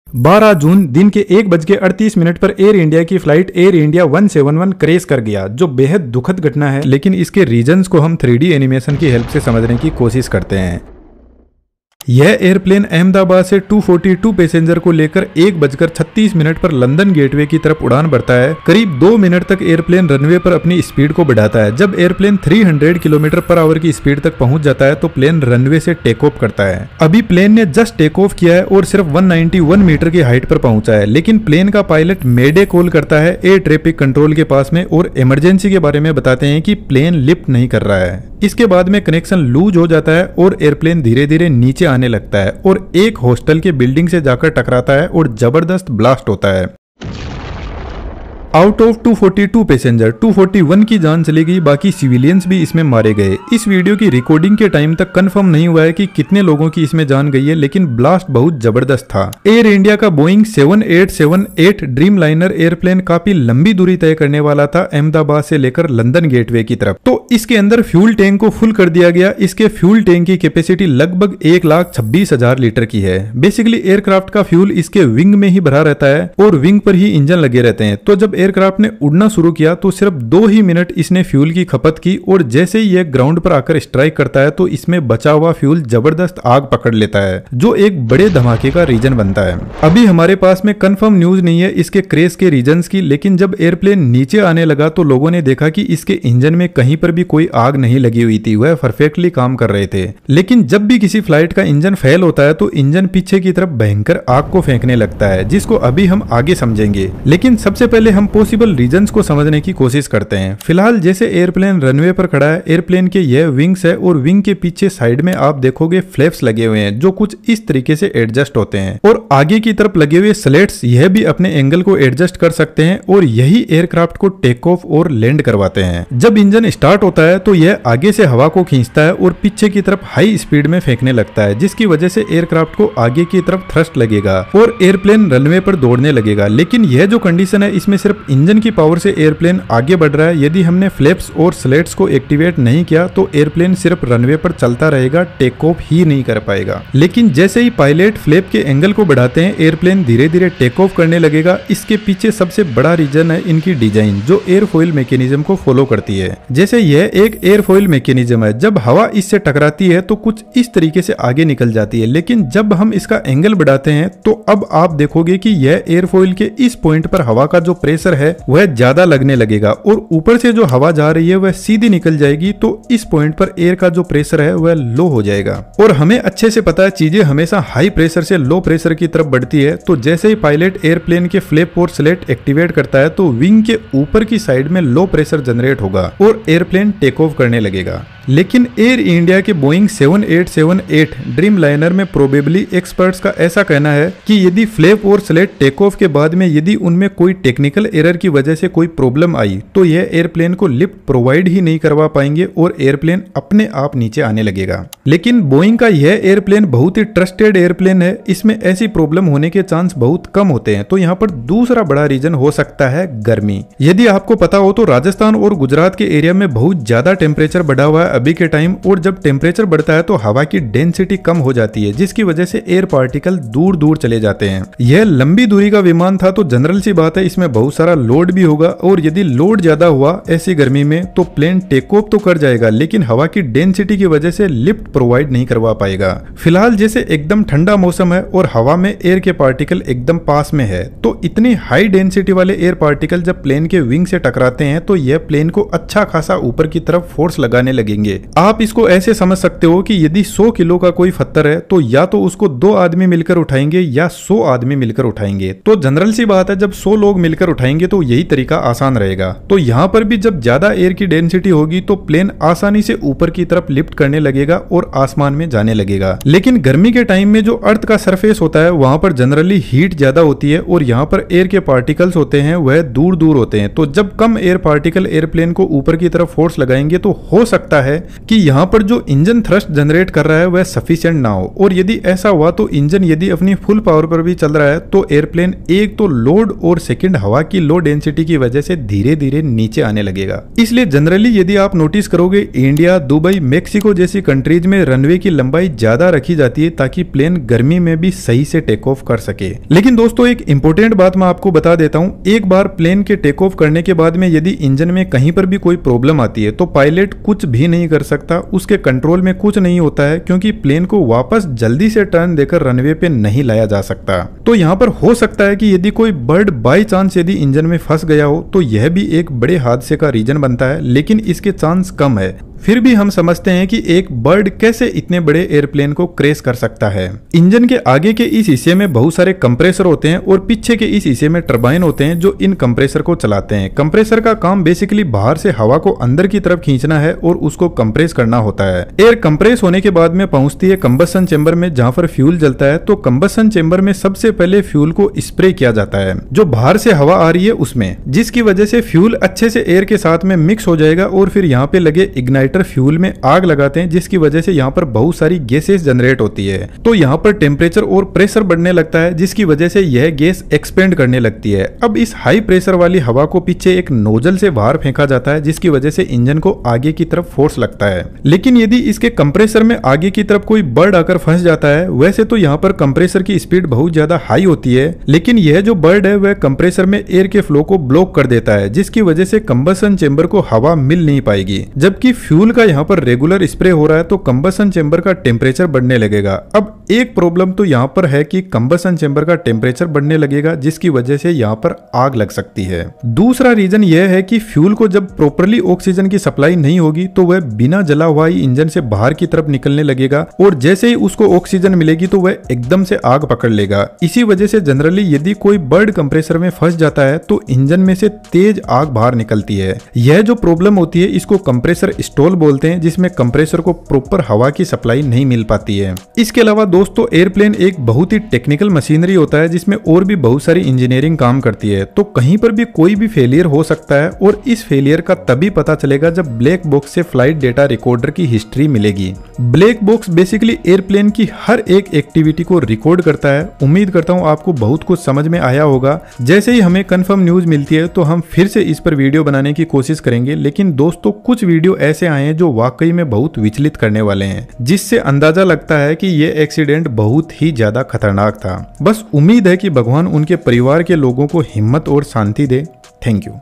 12 जून दिन के 1:38 पर एयर इंडिया की फ्लाइट एयर इंडिया 171 क्रैश कर गया, जो बेहद दुखद घटना है। लेकिन इसके रीजंस को हम 3D एनिमेशन की हेल्प से समझने की कोशिश करते हैं। यह एयरप्लेन अहमदाबाद से 242 पैसेंजर को लेकर 1:36 पर लंदन गेटवे की तरफ उड़ान भरता है। करीब 2 मिनट तक एयरप्लेन रनवे पर अपनी स्पीड को बढ़ाता है। जब एयरप्लेन 300 किलोमीटर पर आवर की स्पीड तक पहुंच जाता है तो प्लेन रनवे से टेक ऑफ करता है। अभी प्लेन ने जस्ट टेक ऑफ किया है और सिर्फ 191 मीटर की हाइट पर पहुंचा है, लेकिन प्लेन का पायलट मेडे कॉल करता है एयर ट्रैफिक कंट्रोल के पास में और इमरजेंसी के बारे में बताते हैं कि प्लेन लिफ्ट नहीं कर रहा है। इसके बाद में कनेक्शन लूज हो जाता है और एयरप्लेन धीरे धीरे नीचे आने लगता है और एक हॉस्टल के बिल्डिंग से जाकर टकराता है और जबरदस्त ब्लास्ट होता है। आउट ऑफ 242 पैसेंजर 241 की जान चली गई, बाकी सिविलियंस भी इसमें मारे गए। इस वीडियो की रिकॉर्डिंग के टाइम तक कंफर्म नहीं हुआ है कि कितने लोगों की इसमें जान गई है, लेकिन ब्लास्ट बहुत जबरदस्त था। एयर इंडिया का बोइंग 7878 ड्रीम लाइनर एयरप्लेन काफी लंबी दूरी तय करने वाला था अहमदाबाद से लेकर लंदन गेटवे की तरफ। तो इसके अंदर फ्यूल टैंक को फुल कर दिया गया। इसके फ्यूल टैंक की कैपेसिटी लगभग 1,26,000 लीटर की है। बेसिकली एयरक्राफ्ट का फ्यूल इसके विंग में ही भरा रहता है और विंग पर ही इंजन लगे रहते हैं। तो जब एयरक्राफ्ट ने उड़ना शुरू किया तो सिर्फ 2 ही मिनट इसने फ्यूल की खपत की और जैसे ही यह ग्राउंड पर आकर स्ट्राइक करता है तो इसमें बचा हुआ फ्यूल जबरदस्त आग पकड़ लेता है, जो एक बड़े धमाके का रीजन बनता है। अभी हमारे पास में कंफर्म न्यूज नहीं है इसके क्रैश के रीजंस की, लेकिन जब एयरप्लेन नीचे आने लगा तो लोगों ने देखा कि इसके इंजन में कहीं पर भी कोई आग नहीं लगी हुई थी, वह परफेक्टली काम कर रहे थे। लेकिन जब भी किसी फ्लाइट का इंजन फेल होता है तो इंजन पीछे की तरफ भयंकर आग को फेंकने लगता है, जिसको अभी हम आगे समझेंगे। लेकिन सबसे पहले हम पॉसिबल रीजंस को समझने की कोशिश करते हैं। फिलहाल जैसे एयरप्लेन रनवे पर खड़ा है, एयरप्लेन के यह विंग्स है और विंग के पीछे साइड में आप देखोगे फ्लैप्स लगे हुए हैं, जो कुछ इस तरीके से एडजस्ट होते हैं और आगे की तरफ लगे हुए स्लेट्स यह भी अपने एंगल को एडजस्ट कर सकते हैं और यही एयरक्राफ्ट को टेक ऑफ और लैंड करवाते हैं। जब इंजन स्टार्ट होता है तो यह आगे से हवा को खींचता है और पीछे की तरफ हाई स्पीड में फेंकने लगता है, जिसकी वजह से एयरक्राफ्ट को आगे की तरफ थ्रस्ट लगेगा और एयरप्लेन रनवे पर दौड़ने लगेगा। लेकिन यह जो कंडीशन है इसमें सिर्फ इंजन की पावर से एयरप्लेन आगे बढ़ रहा है। यदि हमने फ्लैप्स और स्लेट्स को एक्टिवेट नहीं किया तो एयरप्लेन सिर्फ रनवे पर चलता रहेगा, टेक ऑफ ही नहीं कर पाएगा। लेकिन जैसे ही पायलट फ्लैप के एंगल को बढ़ाते हैं, एयरप्लेन धीरे धीरे टेक ऑफ करने लगेगा। इसके पीछे सबसे बड़ा रीजन है इनकी डिजाइन, जो एयरफॉइल मैकेनिज्म को फॉलो करती है। जैसे यह एक एयरफॉइल मैकेनिज्म है, जब हवा इससे टकराती है तो कुछ इस तरीके से आगे निकल जाती है, लेकिन जब हम इसका एंगल बढ़ाते हैं तो अब आप देखोगे कि यह एयरफॉइल के इस पॉइंट पर हवा का जो प्रेशर है वह ज्यादा लगने लगेगा और ऊपर से जो हवा जा रही है वह सीधी निकल जाएगी। तो इस पॉइंट पर एयर का जो प्रेशर है वह लो हो जाएगा और हमें अच्छे से पता है चीजें हमेशा हाई प्रेशर से लो प्रेशर की तरफ बढ़ती है। तो जैसे ही पायलट एयरप्लेन के फ्लैप और स्लेट एक्टिवेट करता है तो विंग के ऊपर की साइड में लो प्रेशर जनरेट होगा और एयरप्लेन टेक ऑफ करने लगेगा। लेकिन एयर इंडिया के बोइंग 7878 ड्रीम लाइनर में प्रोबेबली एक्सपर्ट्स का ऐसा कहना है कि यदि फ्लैप और स्लेट टेक ऑफ के बाद में यदि उनमें कोई टेक्निकल एरर की वजह से कोई प्रॉब्लम आई तो यह एयरप्लेन को लिफ्ट प्रोवाइड ही नहीं करवा पाएंगे और एयरप्लेन अपने आप नीचे आने लगेगा। लेकिन बोइंग का यह एयरप्लेन बहुत ही ट्रस्टेड एयरप्लेन है, इसमें ऐसी प्रॉब्लम होने के चांस बहुत कम होते हैं। तो यहाँ पर दूसरा बड़ा रीजन हो सकता है गर्मी। यदि आपको पता हो तो राजस्थान और गुजरात के एरिया में बहुत ज्यादा टेम्परेचर बढ़ा हुआ है अभी के टाइम, और जब टेम्परेचर बढ़ता है तो हवा की डेंसिटी कम हो जाती है, जिसकी वजह से एयर पार्टिकल दूर दूर चले जाते हैं। यह लंबी दूरी का विमान था तो जनरल सी बात है इसमें बहुत सारा लोड भी होगा और यदि लोड ज्यादा हुआ ऐसी गर्मी में तो प्लेन टेक ऑफ तो कर जाएगा, लेकिन हवा की डेंसिटी की वजह से लिफ्ट प्रोवाइड नहीं करवा पाएगा। फिलहाल जैसे एकदम ठंडा मौसम है और हवा में एयर के पार्टिकल एकदम पास में है, तो इतनी हाई डेंसिटी वाले एयर पार्टिकल जब प्लेन के विंग से टकराते हैं तो यह प्लेन को अच्छा खासा ऊपर की तरफ फोर्स लगाने लगेंगे। आप इसको ऐसे समझ सकते हो कि यदि 100 किलो का कोई पत्थर है तो या तो उसको 2 आदमी मिलकर उठाएंगे या 100 आदमी मिलकर उठाएंगे। तो जनरल सी बात है जब 100 लोग मिलकर उठाएंगे तो यही तरीका आसान रहेगा। तो यहाँ पर भी जब ज्यादा एयर की डेंसिटी होगी तो प्लेन आसानी से ऊपर की तरफ लिफ्ट करने लगेगा और आसमान में जाने लगेगा। लेकिन गर्मी के टाइम में जो अर्थ का सरफेस होता है वहां पर जनरली हीट ज्यादा होती है और यहाँ पर एयर के पार्टिकल्स होते हैं वह दूर दूर होते हैं। तो जब कम एयर पार्टिकल एयरप्लेन को ऊपर की तरफ फोर्स लगाएंगे तो हो सकता है कि यहाँ पर जो इंजन थ्रस्ट जनरेट कर रहा है वह सफिशिएंट ना हो, और यदि ऐसा हुआ तो इंजन यदि अपनी फुल पावर पर भी चल रहा है तो एयरप्लेन एक तो लोड और सेकंड हवा की लो डेंसिटी की वजह से धीरे धीरे नीचे आने लगेगा। इसलिए जनरली यदि आप नोटिस करोगे इंडिया, दुबई, मेक्सिको जैसी कंट्रीज में रनवे की लंबाई ज्यादा रखी जाती है ताकि प्लेन गर्मी में भी सही से टेक ऑफ कर सके। लेकिन दोस्तों एक इंपॉर्टेंट बात मैं आपको बता देता हूं, एक बार प्लेन के टेक ऑफ करने के बाद में यदि इंजन में कहीं पर भी कोई प्रॉब्लम आती है तो पायलट कुछ भी नहीं कर सकता, उसके कंट्रोल में कुछ नहीं होता है, क्योंकि प्लेन को वापस जल्दी से टर्न देकर रनवे पे नहीं लाया जा सकता। तो यहाँ पर हो सकता है कि यदि कोई बर्ड बाई चांस यदि इंजन में फंस गया हो तो यह भी एक बड़े हादसे का रीजन बनता है, लेकिन इसके चांस कम है। फिर भी हम समझते हैं कि एक बर्ड कैसे इतने बड़े एयरप्लेन को क्रैश कर सकता है। इंजन के आगे के इस हिस्से में बहुत सारे कंप्रेसर होते हैं और पीछे के इस हिस्से में टरबाइन होते हैं जो इन कंप्रेसर को चलाते हैं। कंप्रेसर का काम बेसिकली बाहर से हवा को अंदर की तरफ खींचना है और उसको कंप्रेस करना होता है। एयर कंप्रेस होने के बाद में पहुंचती है कंबशन चेंबर में जहां पर फ्यूल जलता है। तो कंबशन चेंबर में सबसे पहले फ्यूल को स्प्रे किया जाता है जो बाहर से हवा आ रही है उसमें, जिसकी वजह से फ्यूल अच्छे से एयर के साथ में मिक्स हो जाएगा और फिर यहाँ पे लगे इग्नाइटर फ्यूल में आग लगाते हैं, जिसकी वजह से यहाँ पर बहुत सारी गैसेस जनरेट होती है। तो यहाँ पर टेम्परेचर और प्रेशर बढ़ने लगता है, जिसकी वजह से यह गैस एक्सपेंड करने लगती है। अब इस हाई प्रेशर वाली हवा को पीछे एक नोजल से बाहर फेंका जाता है, जिसकी वजह से इंजन को आगे की तरफ फोर्स लगता है। लेकिन यदि इसके कंप्रेसर में आगे की तरफ कोई बर्ड आकर फंस जाता है, वैसे तो यहाँ पर कंप्रेसर की स्पीड बहुत ज्यादा हाई होती है, लेकिन यह जो बर्ड है वह कंप्रेसर में एयर के फ्लो को ब्लॉक कर देता है, जिसकी वजह से कंबशन चेंबर को हवा मिल नहीं पाएगी। जबकि फ्यूल का यहाँ पर रेगुलर स्प्रे हो रहा है तो कंबशन चेंबर का टेम्परेचर बढ़ने लगेगा। अब एक प्रॉब्लम तो यहाँ पर है कि कंबशन चेंबर का टेम्परेचर बढ़ने लगेगा, जिसकी वजह से यहाँ पर आग लग सकती है। दूसरा रीजन यह है कि फ्यूल को जब प्रॉपरली ऑक्सीजन की सप्लाई नहीं होगी तो वह बिना जला हुआ ही इंजन से बाहर की तरफ निकलने लगेगा और जैसे ही उसको ऑक्सीजन मिलेगी तो वह एकदम से आग पकड़ लेगा। इसी वजह से जनरली यदि कोई बर्ड कंप्रेसर में फंस जाता है तो इंजन में से तेज आग बाहर निकलती है। यह जो प्रॉब्लम होती है इसको कंप्रेसर स्टॉल बोलते हैं, जिसमें कंप्रेसर को प्रॉपर हवा की सप्लाई नहीं मिल पाती है। इसके अलावा दोस्तों एयरप्लेन एक बहुत ही टेक्निकल मशीनरी होता है जिसमें और भी बहुत सारी इंजीनियरिंग काम करती है। तो कहीं पर भी कोई भी फेलियर हो सकता है और इस फेलियर का तभी पता चलेगा जब ब्लैक बॉक्स से फ्लाइट डेटा रिकॉर्डर की हिस्ट्री मिलेगी। ब्लैक बॉक्स बेसिकली एयरप्लेन की हर एक एक्टिविटी को रिकॉर्ड करता है। उम्मीद करता हूँ आपको बहुत कुछ समझ में आया होगा। जैसे ही हमें कंफर्म न्यूज मिलती है तो हम फिर से इस पर वीडियो बनाने की कोशिश करेंगे, लेकिन दोस्तों कुछ वीडियो ऐसे आए हैं जो वाकई में बहुत विचलित करने वाले हैं, जिससे अंदाजा लगता है कि ये एक्सीडेंट बहुत ही ज्यादा खतरनाक था। बस उम्मीद है कि भगवान उनके परिवार के लोगों को हिम्मत और शांति दे। Thank you.